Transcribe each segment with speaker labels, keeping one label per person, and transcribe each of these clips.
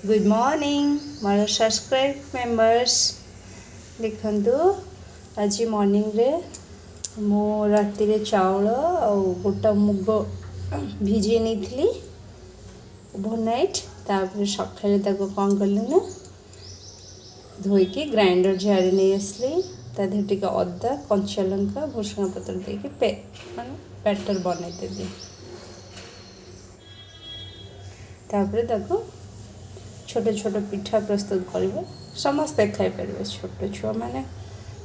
Speaker 1: good morning मोर subscribe members देखंतु आज morning रे मो राति रे चावल और गोटा मुग भिजे नहीं ओवरनाइट तापर सकाଳେ ताको कौन कली ना धोईकी ग्राइंडर जार नहीं आसली ता देह टिके अदा कंचा लंका भुसुंगा पत्र देकी माने बैटर बनईदेवी तापर ताको छोटे छोटे पिठा प्रस्तुत करेंगे समस्ते खाईपर छोट छुआ मैंने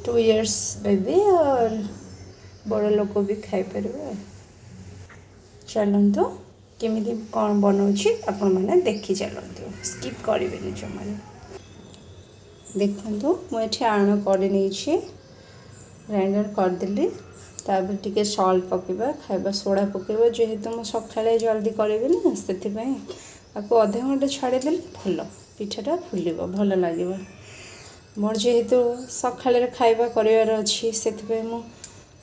Speaker 1: 2 years बेबी और बड़ लोक भी खाईपर चलतु केमी कौन बनाऊँगी आपण मैंने देखी चलतु स्किप करेंगे जमा देखु मुझे आण कर ग्राइंडर करदेली तापर टिके सल्ट पकेबा खाइबा सोडा पकेबा जेहेतु मु सकाळे जल्दी करेबी ना से आपको अधे घंटे छाड़देले भल पिठाटा फुल भल लगे मोर जेहेतु सकाळे खाइबा करार अच्छी से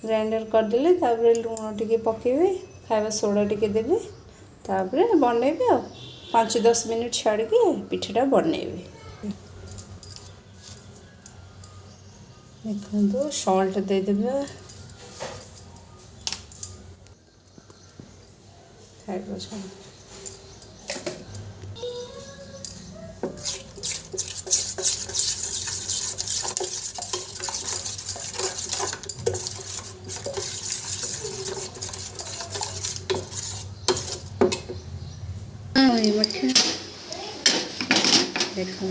Speaker 1: ग्राइंडर करदेली तापर लुण टिके पकेबी खाइबा सोडा टिके देबी तापर बनैबी आ 5-10 मिनट छाड़ी पिठाटा बनैबी देखो सल्ट देदेबा खाइबा देखो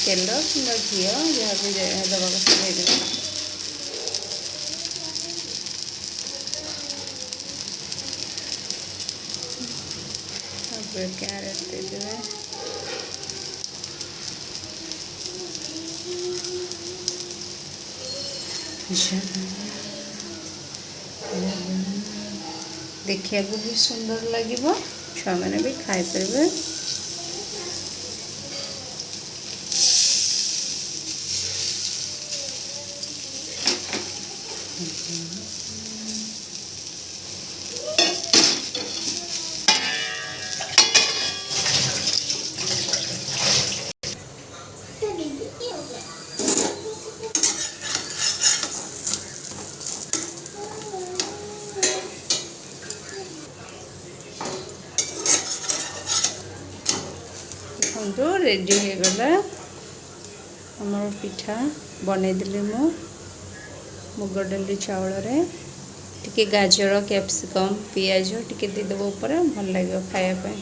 Speaker 1: तेल कि घी जहाँ भी दवा कथा कैरेट देदेवे देखिए भी सुंदर लगे छुआ मैंने भी खाई पारे रेडी हो गला आमर पिठा बनईदेली मुग डाली चावल रे टिके गाजर कैप्सिकम पियाज टिके देदेव ऊपर भल लगे खायापी